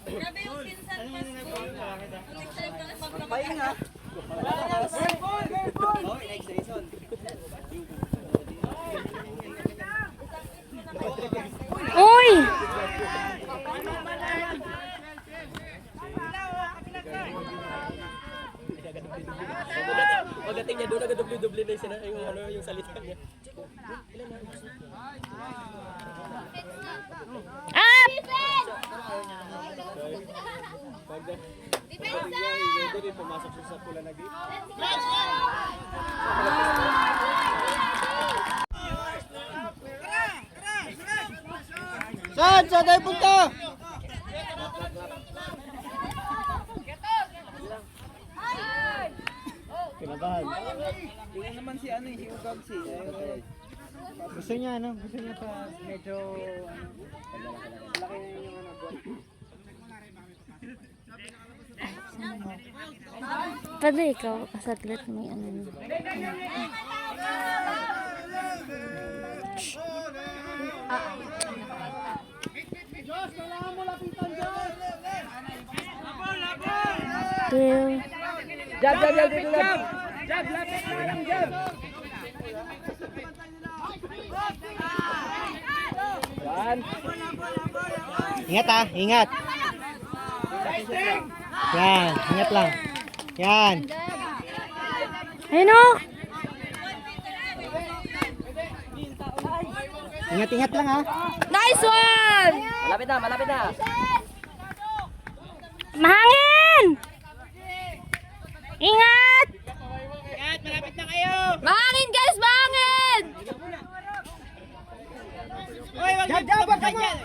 Grabe yung pinsan Pasko. Pahinga. Next season. Uy! Pagdating niya doon, nag-dubli-dubli na yung salita niya. Up! Pumasok siya sa pula na gate. Saan? Saan tayo punta? Kinabahan. Tingnan naman si ano, si Ugag si. Gusto niya ano? Gusto niya pa medyo laki yung ano. Pwede ikaw, kasatlit may ano. Till. Jab, dito lang. Jab, lapit na lang, jab. Yan. Ingat ah, ingat. Yan, ingat lang. Yan. Ayun o! Ingat lang ah. Nice one! Malapit na, malapit na. Mahangin! Ingat! Ingat, malapit na kayo. Mahangin guys, mahangin! Jab, jab, wag ka dyan.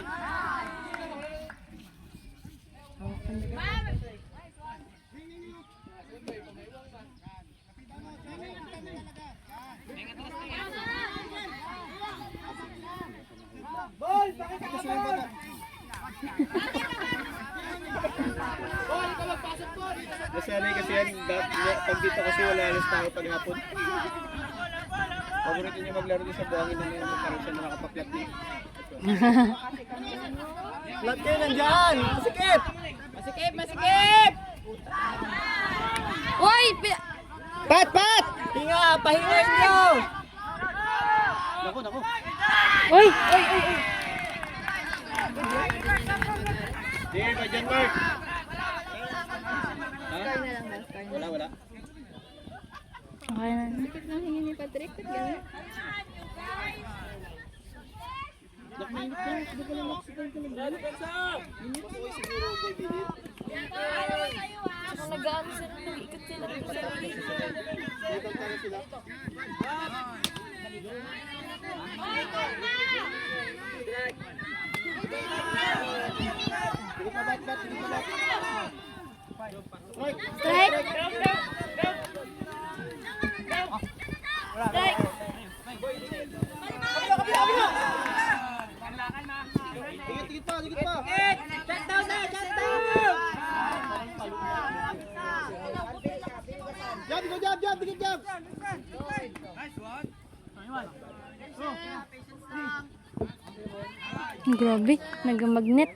Ball, pakita ka sa bata. Ball, ikaw magpasok po. Nasanay kasi yan, pag dito kasi wala alas tayo paghapon. Paborito niya maglaro din sa buhangin na ngayon, parang siya nakakapaklat niya. Flat kayo nandyan. Masikip. Masikip, masikip. Uy! Pat, pat. Hinga, pahingayin nyo. Naku, naku. Uy! Sige, ba dyan, Mark? Ha? Wala, wala. Okay na. Nag-ano sila, nag-ikot sila. Strike! Strike! Tigit pa, tigit pa. Shut down na, shut down. Jab, go jab, jab, tigit jab. Nice one. Grabe, nag-magnet.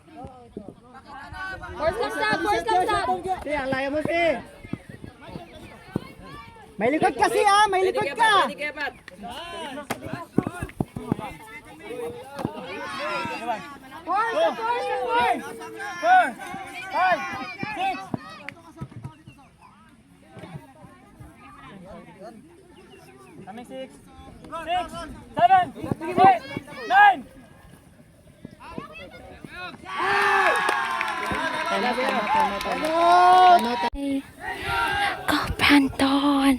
Force lang stop, force lang stop. Si, ang laya mo si. May likod kasi ah, may likod ka. Four, five, six. Coming 6, 7, 8, 9. Go, Panton!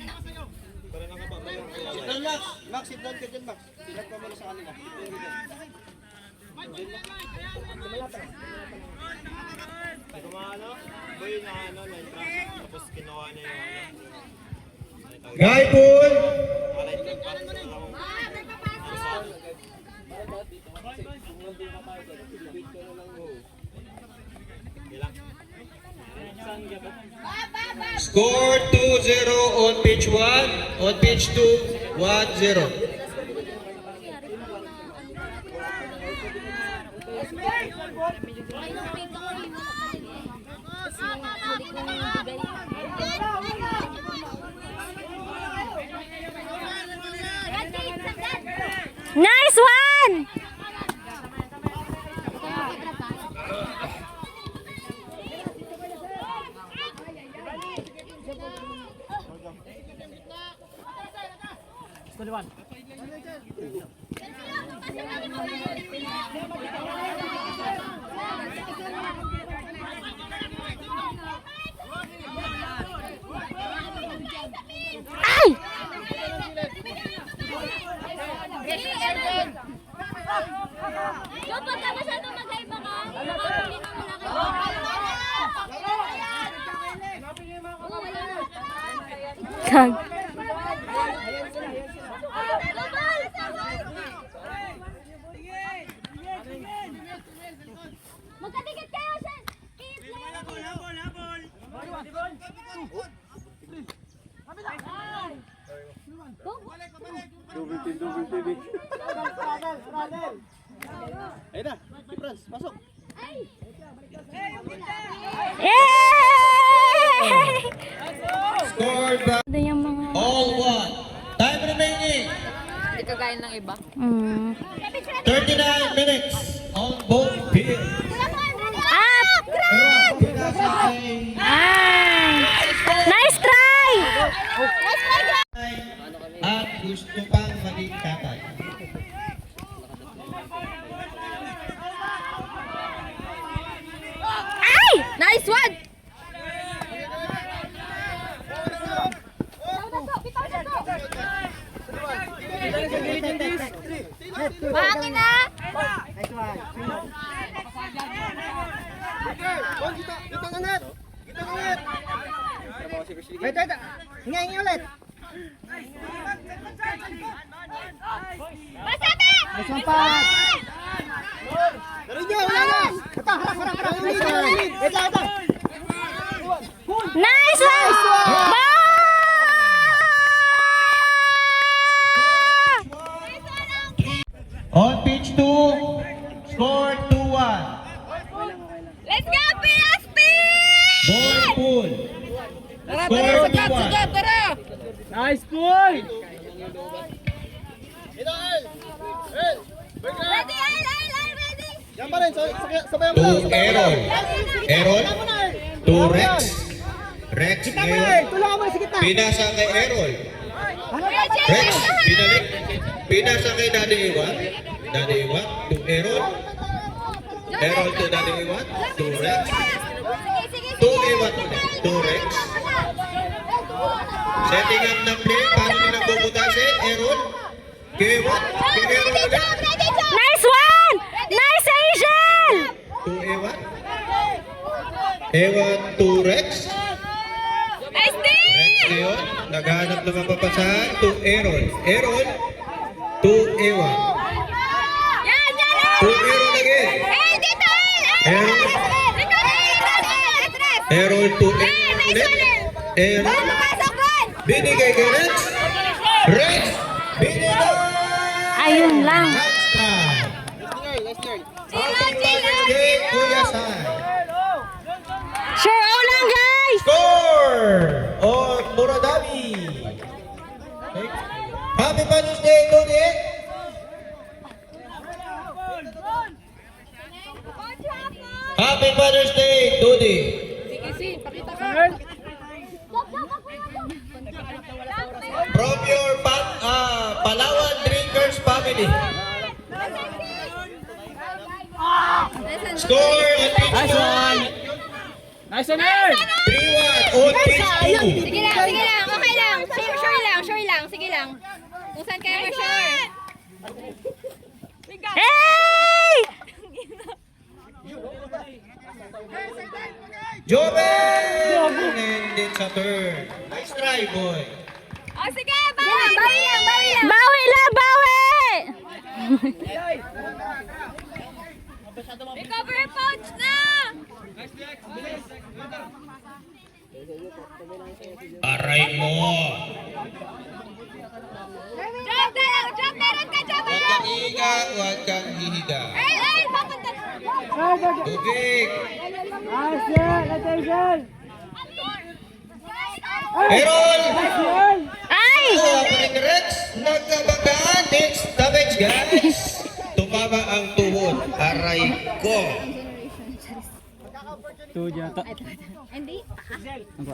Max, sit down ka dyan, Max. Tilag pa muna sa kanila. Tapos kinuha na yung Guy Pool! Score 2-0 on pitch 1, on pitch 2, 1-0. Tag. Magkatikit kayo, Shen! Double TV. Ayun na, si Franz, pasok. Yay! Scored by Ito yung mga... all one. Time remaining. Hindi kagaya ng iba. 39 minutes on both fields. Up! Nice try! At gusto pang maging tatay. Ay! Nice one! Mahangin na! Nice one. Dito ang net. Wait. Hingi ulit. Masabi! Nice one, Pat. Wala na. Ito, harap. Nice one. Wait lang. Nice one! Ball! On pitch 2, score 2-1. Let's go, PSP! Ball pool. Score 2-1. Nice point. Ready, ready! Yan pa rin, sabay To Aaron. Aaron. To Rex. Rex ngayon. Tulungan mo sa gitna. Pinasa kay Aaron. Rex. Binalik. Pinasa kay Daddy Iwan. Daddy Iwan. To Aaron. Aaron to Daddy Iwan. To Rex. To Iwan. To Rex. Setting up ng play. Paano pinagbubutasin? Aaron. Kay Iwan. Kay Aaron ulit. Nice one! Nice, Angel! To Ewan. Ewan to Rex. Nice D! Rex ngayon. Naghanap ng mapapasahan to Aaron. Aaron to Ewan. Yan! To Aaron again. Eh, dito! Aaron. Aaron to Aaron ulit. Aaron. Pasok doon! Binigay kay Rex. Rex. Binigay. Ayun lang. Binigay Kuya Sai. Sure, all lang, guys! Score! Or Muradami. Happy Father's Day, Tony. Happy Father's Day, Tony. From your Palawan Drinkers family. Score on pitch Nice one. Nice one, Ern. 3-1 on pitch 2. Sige lang, okay lang. Sure lang, sige lang. Kung saan kayo ma-sure. Hey! Jobel! And it's a turn. Nice try, boy. O sige, bawi lang. Bawi lang, bawi! Recover punch na! Aray mo. Drop na lang, drop meron ka, drop Huwag kang hihiga, huwag kang hihiga. Ay, papunta na. Tubig. Nice one. Attention. Errol! Ay! Opening Rex, nagkabagaan. Next damage, guys. Tumama ang tuhod. Aray ko. Hindi. Jump.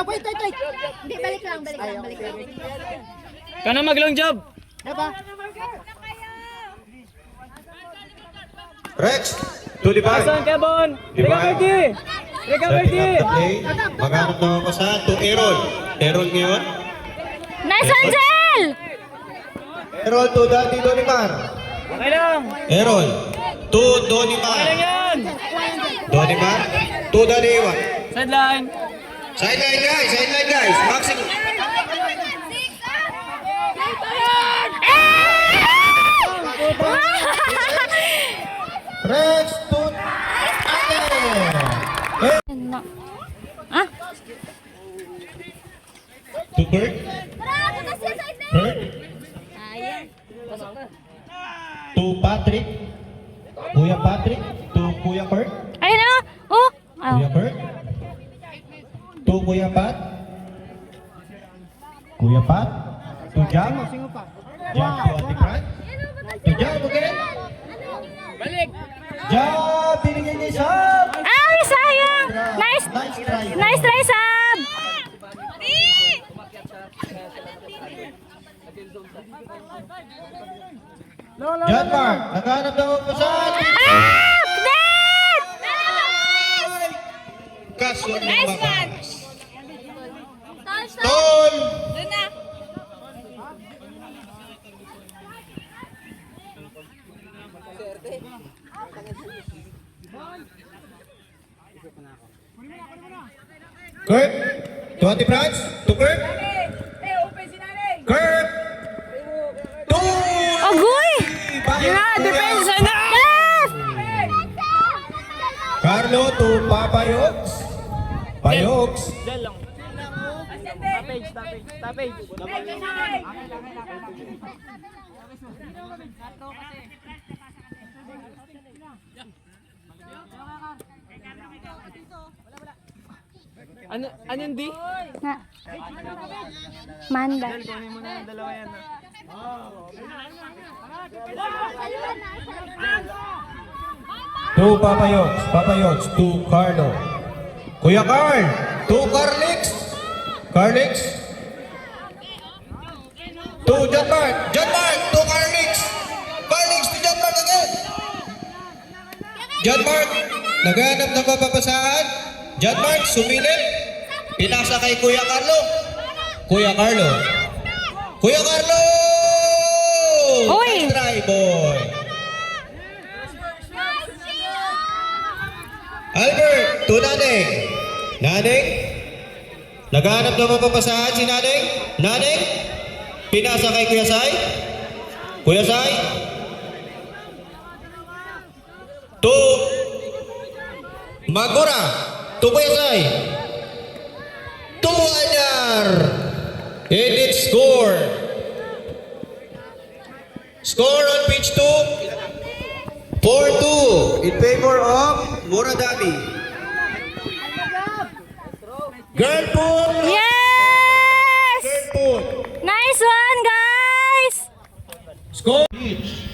Wait. Hindi, balik lang. Kana mag-long job. Diba? Rex, to the back. Kebon? Recover D. Play. Maghanap naman ko sa to Errol. Errol ngayon. Nice, Angel! Errol to Daddy Donimar. Okay lang. Errol to Donimar. Yan. Donimar to Daddy Iwan. Sideline. Sideline guys, maximum. Rex to Ah, to Kurt. Kurt to Patrick. Kuya Patrick to Kuya Kurt. ayun na. Oh. Kuya Kurt. To Kuya Pat. Kuya Pat. To Jam. Jam to Ate Fran. To Jam again. Balik. Jam, binigay niya Sab. Ay, sayang. Nice. Nice try. Nice try, Sab. John Mark, naghanap daw ang pasan. Up! Net! Kaso ng Nice mga one. Tol. Doon na. Kurt, to Ate Franz, to Kurt. Kurt. To. Agoy! Defense na! Left! Carlo to Papa Yogs. Payogs. Stoppage. Ano yung D? Na. Manda. Kunin mo na yung dalawa yan. To Papa Yogs to Carlo. Kuya Carl, to Carlix. Carlix. To John Mark to Carlix. Carlix to John Mark again. John Mark, naghanap ng mapapasahan. John Mark, sumilip. Pinasa kay Kuya Carlo. Kuya Carlo. Uy! Nice try, boy. Albert, to Naneng. Naneng. Naghahanap ng mapapasahan si Naneng. Naneng. Pinasa kay Kuya Sai. Kuya Sai. To Magura. To Kuya Sai. To Anyar. And it's score. Score on pitch 2. 4-2 in favor of Muradami. Girl pool. Yes! Girl pool. Nice one, guys! Score. Pitch.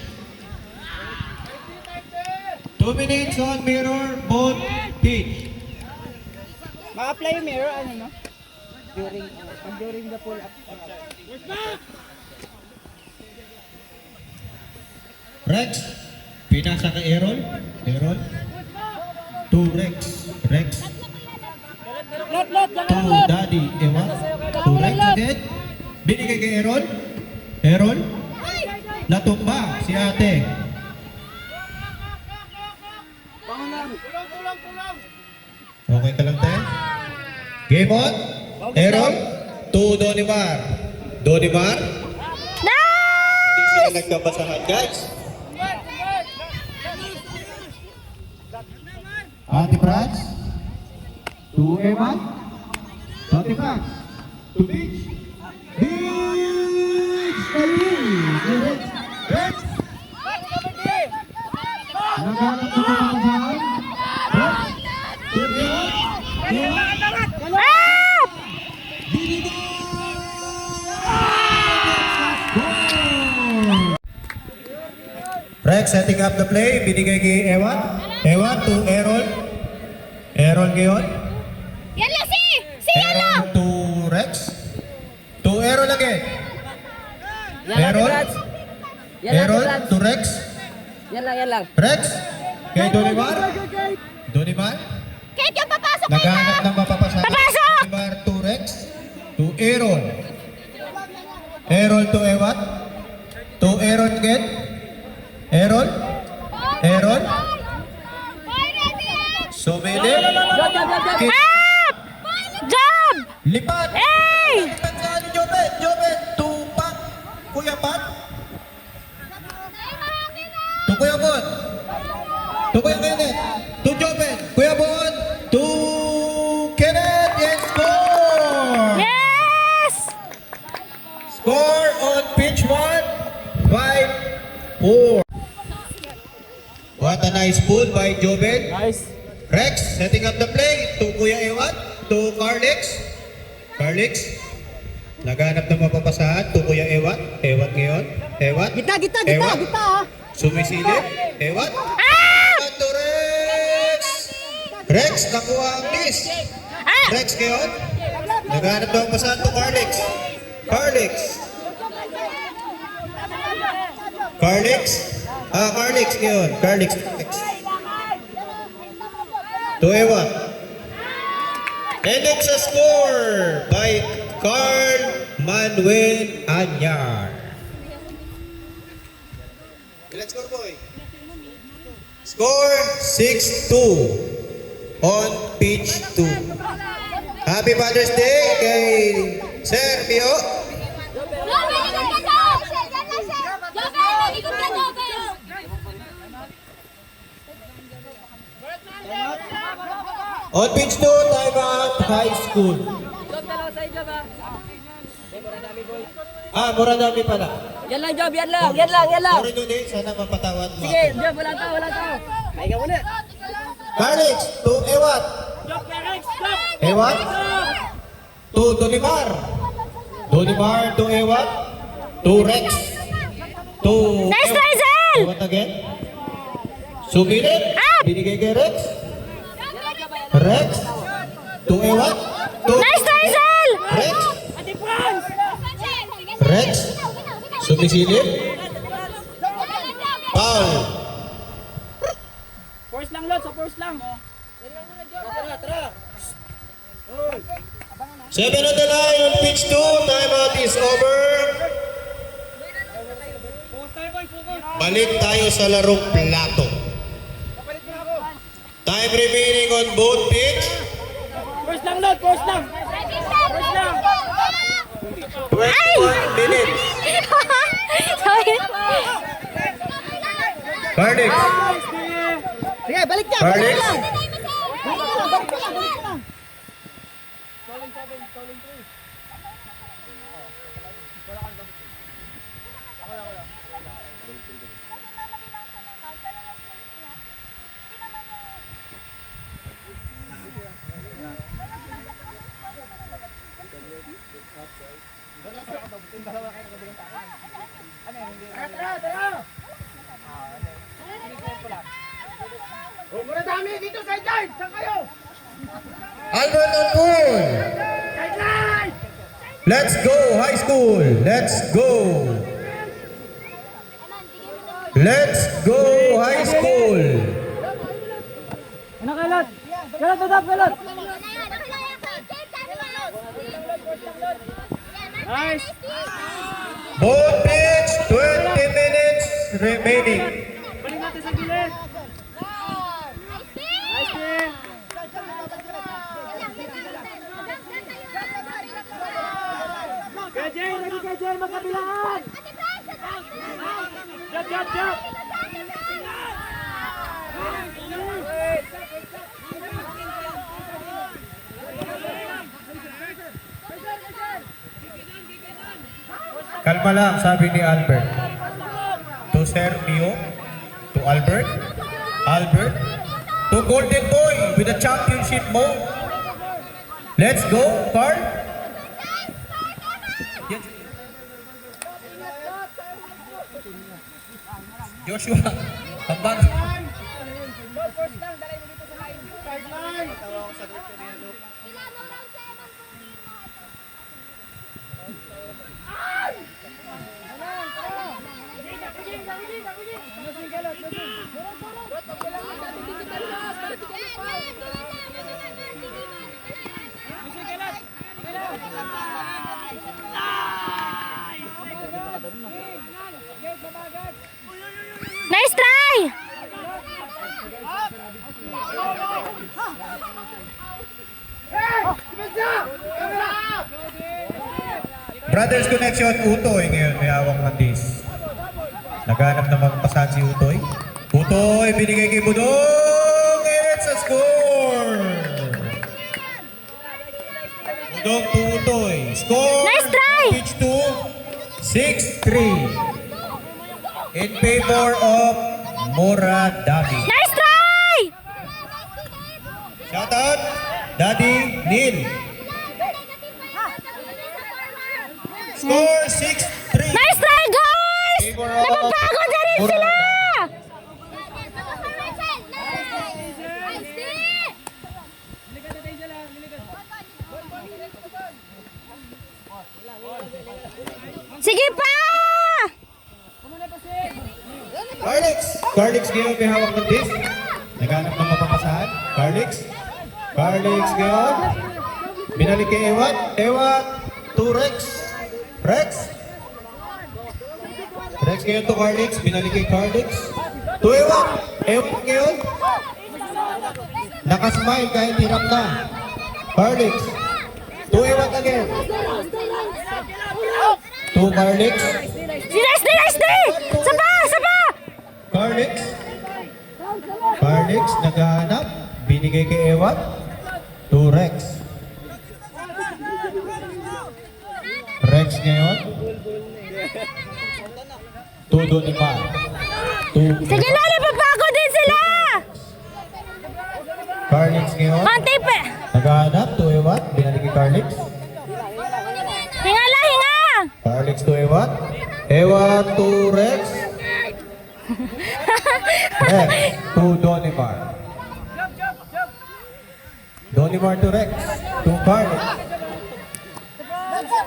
2 minutes on mirror both pitch. Ma-apply yung mirror, no? During the pull up. Rex. Pinasa kay Errol. To Rex. To Daddy Ewan. To Rex again. Binigay kay Errol. Natumba si ate. Okay ka lang tayo? Game on. Errol. To Donimar. Hindi sila nagkabasahan, guys. Ate Franz. To Eman. Ate Franz. To Beach. Rex. Naghanap na kapasahan. Rex setting up the play, binigay kay Ewan to Errol ngayon. Yan lang si Errol to Rex. To Errol again. Errol to Rex. Yan lang. Rex. Kay Donimar. Kate, yung papasok kayo Naghanap na! ng mapapasahan. Papasok! Donimar to Rex. To Errol to Ewan. To Errol again. Errol. Sumilip. Kick. Up! Job! Lipat. Hey! Lipat sa ni Joben. Joben. Tupak. Kuya Pat. To Kuya Bon. To Kuya Kenneth. To Joben. Kuya Bon. To Kenneth. And score! Yes! Score on pitch 1. 5-4. What a nice pull by Joben. Nice. Rex setting up the play to Kuya Ewan, to Carlix. Carlix. Naghanap ng mapapasahan to Kuya Ewan. Ewan ngayon. Ewan. Ewan. Sumisilip. Ewan. At to Rex. Rex nakuha ang miss. Rex ngayon. Naghanap ng mapapasahan to Carlix. Carlix. Carlix. Carlix ngayon. Carlix. To Ewan. And it's a score by Carl Manuel Anyar. Let's score, boy. Score 6-2 on pitch 2. Happy Father's Day kay Sir Pio. On pitch 2, time out, high school. Muradami pala. Yan lang, Job, yan lang. Sorry Dude, sana mapatawad mo. Sige, Job, wala tao. Kaya muna. Carlix, to Ewat. Ewat. To Donimar. Donimar to Ewat. To Rex. To Nice try, Zel! Ewat again. Sumilip. Binigay kay Rex. Rex. To Ewat. To Nice try, Zel! Rex. Rex. Sumisilip. Foul. Force lang, Lot, force lang. 7 on the line on pitch 2. Timeout is over. Balik tayo sa larong plato. Time remaining on both pitch. Force lang, Lot, force lang. 21 minutes. Sorry. Carnix. Sige, balik niya. Carnix. Muradami, dito, sideline. Saan kayo? Albert on pool. Sideline! Let's go high school. Let's go. Let's go high school. Ano kalat? Kalat, Dodap, kalat. Nice. Both pitch, 20 minutes remaining. Balik natin sa gilid. Nice, team. KJ, lagi KJ, magkabilaan. Jump. Kalma lang, sabi ni Albert. To Sir Mio, to Albert, to Golden Boy with the championship mode. Let's go, Carl. Yes. Joshua, hambang. Nice try! Brothers Connection, Utoy ngayon may awang mandis. Naghanap ng mga pasan si Utoy. Utoy, binigay kay Budong! It's a score! Budong to Utoy. Score! Nice try! Pitch to 6-3. In favor of Mora Daddy. Nice try! Shout out, Daddy Neil. Score 6-3. Nice try, guys! Favor of Napapagod na rin Mora sila! Daddy. Sige pa! Carlix ngayon may hawak ng disc. Naghanap ng mapapasahan. Carlix ngayon. Binalik kay Ewat. Ewat to Rex. Rex ngayon to Carlix. Binalik kay Carlix. To Ewat. Ewat ngayon. Nakasmile kahit hirap na. Carlix. To Ewat again. To Carlix. Nice day! Sapa! Carlix naghahanap. Binigay kay Ewat. To Rex. Rex ngayon. To Donipa. Sige na, napapagod din sila! Carlix ngayon. Konti pa! Naghahanap. To Ewat. Binigay kay Carlix. Hinga lang, hinga! Carlix to Ewat. Ewat to Rex. Rex to Donimar. Donimar to Rex. To Carlix.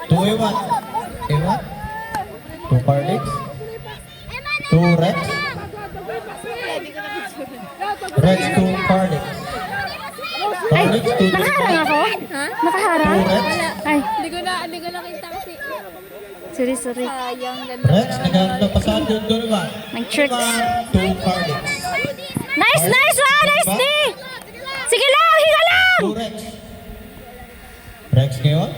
To Ewat. Ewat. To Carlix. To Rex. Rex to Carlix. Carlix to Nakaharang ako? Nakaharang? To Rex. Ay, Hindi ko nakita kasi. sorry. Sayang, ganda. Rex naghahanap ng pasahan to Donimar. Nag-tricks. To Carlix. Nice! Nice D! Sige lang, hinga lang! To Rex. Rex ngayon.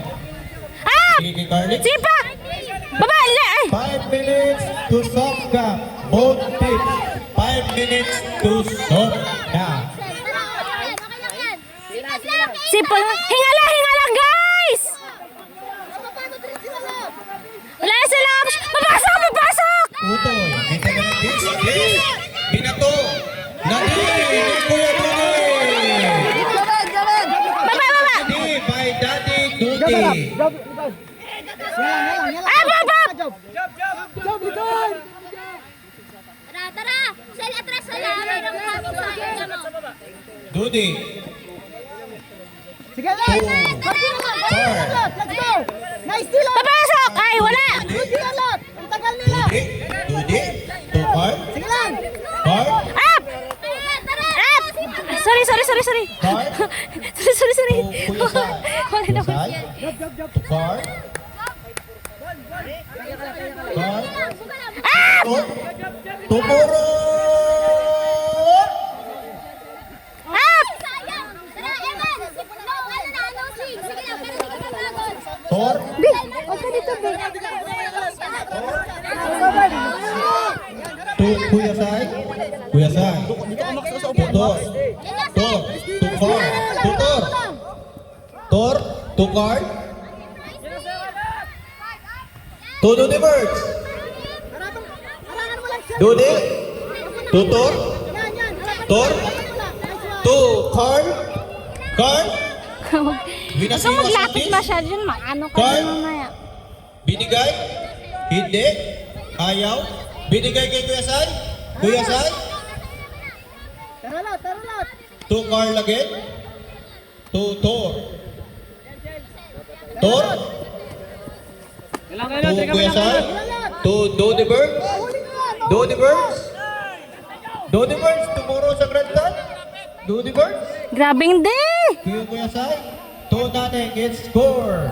Ah! Binigay kay Carlix. Sige pa! Baba! Ay! 5 minutes to soft cap. Both teams. 5 minutes to soft cap. Sipon! Hinga lang, guys! Wala na sila! Papasok! Utoy. May taga ng disc. Yes. Binato. Nadi. Kuya Tunoy. Baba! Nadi by Daddy Duty. Ah, baba! Tara! Sel, atras na lang. Mayroong kami sa Duty. Sige lang! Let's go! Nice steal! Papasok! Ay, wala! Good steal lot! Ang tagal nila! Duty. To Card. Sige lang! Card. Up! Up! Sorry. Card. Sorry. To Kuya Sai. Wala na. Sai. To Card. Card. Up! To Moro. Up! Tor. Bi, huwag ka dito, Bi. To Kuya Sai. Kuya Sai. To Tor. Tor. To Card. To Tor. Tor. To Card. To Duty Birds. Duty. To Tor. Tor. To Card. Card. Huwag Winasi kang maglapit Masidis. masyado dyan, ano ka Card. na mamaya. Binigay? Hindi? Ayaw? Binigay kay Kuya Sai? Kuya Sai? Tara lot! To Carl again? To Tor? Tor? To Kuya Sai? To Dodi Bird? Dodi Birds? Dodi Birds? Tomorrow sa Grandan? Dodi Birds? Grabing di! Kuya Sai? To Naneng, it's score.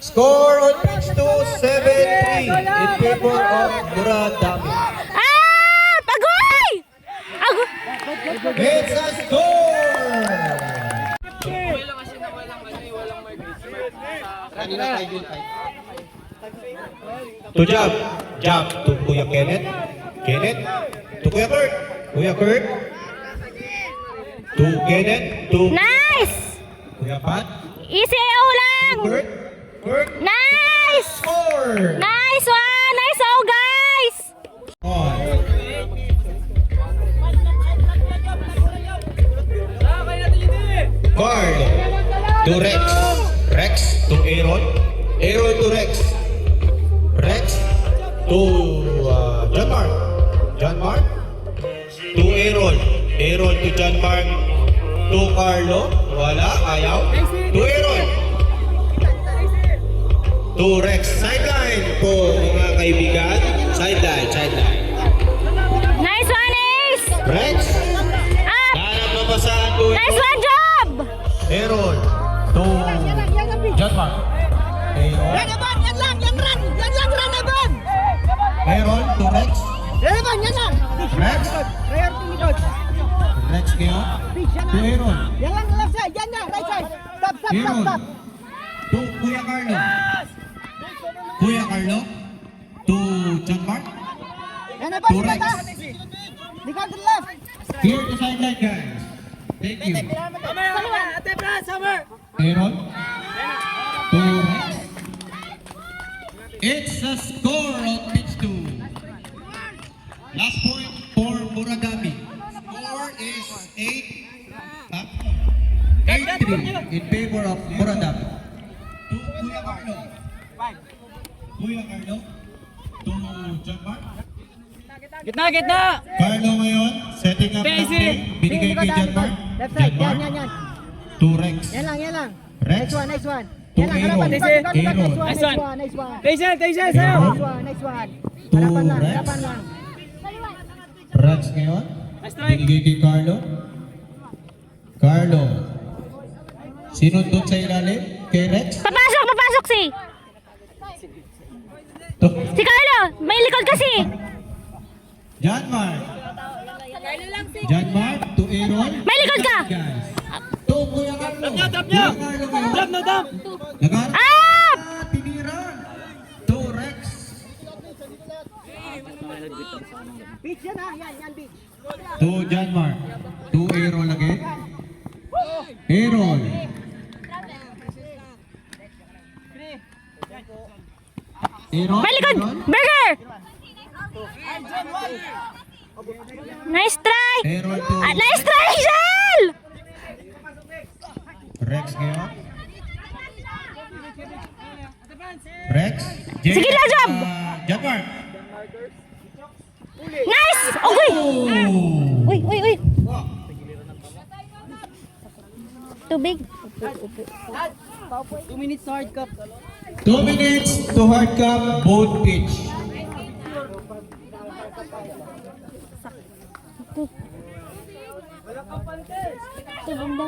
Score on pitch to 7-3 in favor of Muradami. Ah! Pagoy! It's a score! Kanina 5-5. To jump. Jump to Kuya Kenneth. Kenneth. To Kuya Kurt. Kuya Kurt. To Kenneth. To Nice! Kuya Pat. Easy AO lang! Kurt. Kurt. Nice! Score! Nice one! Nice AO, guys! On. Carl. To Rex. Rex to Aaron. Aaron to Rex. Rex to John Mark. John Mark to Aaron. Aaron to John Mark. To Carlo. Wala. Ayaw. To Aaron. To Rex. Sideline po mga kaibigan. Sideline. Sideline. Nice one, Ace! Rex. Up! Dahan mabasaan po ito. Nice one, job! Aaron to John Mark. Aaron. Yan lang, Evan! Aaron to Rex. Evan, yan lang! Rex. Prayer to me, Dodge. Rex ngayon. To Aaron. Yan lang, left side, yan lang, right side. Stop. Aaron. To Kuya Carlo. Kuya Carlo. To John Mark. Yan, Evan, To Rex. Because to the left. Clear the sideline, guys. Thank you. Ate Fran, summer. Aaron. To Rex. It's a score on pitch 2. Last point for Muradami. Score is 8-3 in favor of Muradami. To Kuya Carlo. Kuya Carlo. To John Mark. Gitna! Carlo ngayon, setting up ng play. Binigay kay John Mark. Left side, John yan. Mark. To Rex. Yan lang. Rex. Nice one. To Yan lang, Aaron. harapan. Aaron. Nice one. Taysel, Aaron. Nice one. To Harapan Rex. lang. Rex ngayon. Binigay kay Carlo. Carlo. Sino doon sa ilalim? Kay Rex? Papasok si! To Si Carlo! May likod kasi! John Mark. John Mark to Aaron. May likod ka! Guys. To Kuya Carlo. Drop niya. Kuya Carlo ngayon. Dam! Nag-arap. Up! Tinira. To Rex. Beach yan ha, yan beach. To John Mark. To Aaron again. Aaron. Aaron. May likod! Aaron. Burger! Nice try! Aaron to Nice try, Shell! Rex ngayon. Rex. Sige lang, Job. John Mark. Nice! Okay! Oh! Uy! Tubig. 2 minutes to hard cup. 2 minutes to hard cup, both pitch.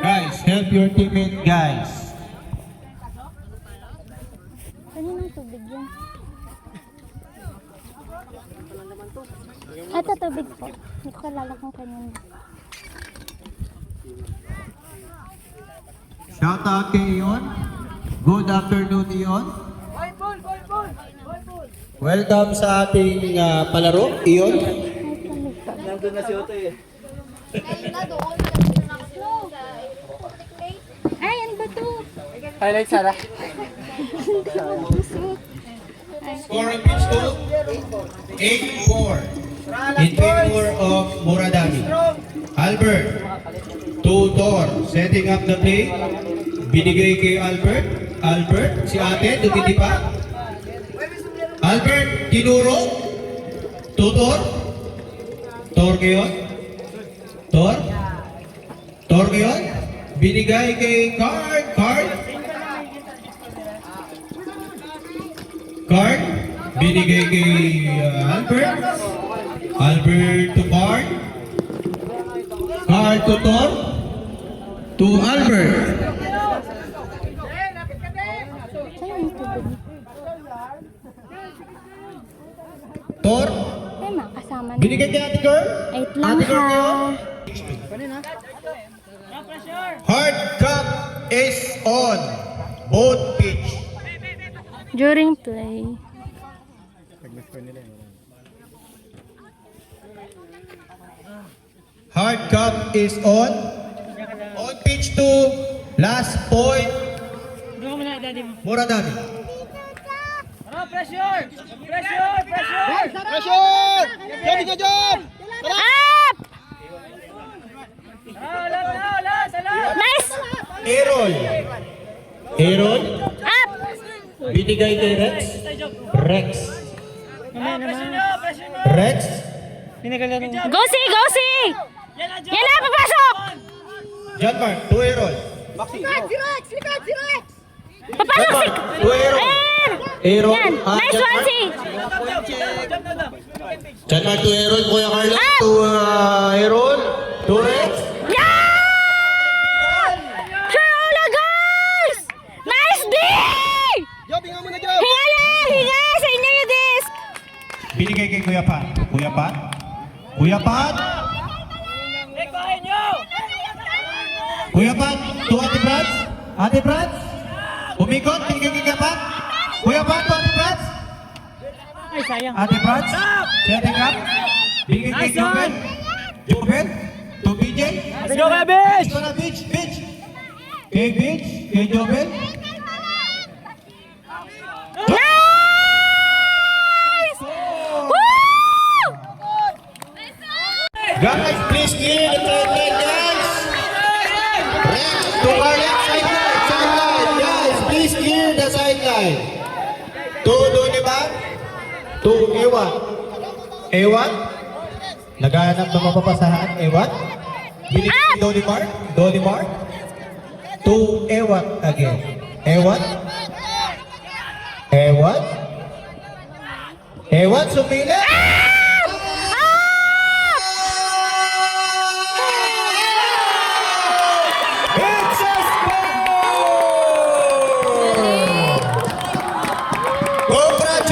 Guys, help your teammate, guys. Kaninang tubig yan? Ito tubig po. Hindi ko kalala kung kanina. Shout out kay Ion. Good afternoon, Ion. Welcome sa ating palaro, Ion. Nandun na si Otoy eh. Ay, ano ba ito? Highlight Sara. Score on pitch 2, 8-4 in favor of Muradami. Albert to Thor, setting up the play. Binigay kay Albert. Albert, si ate, tumiti pa. Albert, tinuro. To Thor. Thor ngayon. Thor. Thor ngayon. Binigay kay Card. Card. Binigay kay Albert. Albert to Card. Card to Thor. To Albert. Saan yung tubig? Thor. Ay, makasama na. Binigay kay Ate Girl. 8 lang Ate Girl ha. ngayon. Hard cup is on. Both pitch. During play. Hard cup is on. On pitch 2. Last point. Muradami. Pressure! Job ka, Job! Up! Nice! Aaron. Aaron. Up! Binigay kay Rex. Rex. Go si! Go si! Yan na! Papasok! John Mark to Aaron. Papasok si... To Aaron. Aaron. Yan! Nice one si! John Mark to Aaron. Kuya Carlo to Aaron. To Rex. Yan! Chorola goals! Nice D! Job, hinga muna, Job! Hinga lang! Hinga! Sa inyo yung disc! Binigay kay Kuya Pat. Kuya Pat. Kuya Pat. Kuya Pat to Ate Brats. Ate Brats. Umikot. Binigay kay Kuya Pat. Kuya Pat to Ate Brats. Ay, sayang. Ate Brats. Si Ate Cap. Binigay kay Jobel. Jobel. To BJ. Let's go, Beach! Ito na Beach. Beach. Kay Beach. Kay Jobel. Nice! Woo! Guys, please clear the sideline, guys. Rex to our left sideline. Sideline, guys. Please clear the sideline. To Donibang. To Ewan. Ewan. Naghahanap ng mapapasahan. Ewan. Binigay kay Donimar. Donimar. To Ewan again. Ewan. Ewan. Ewan, sumila. It's a score! Congratulations!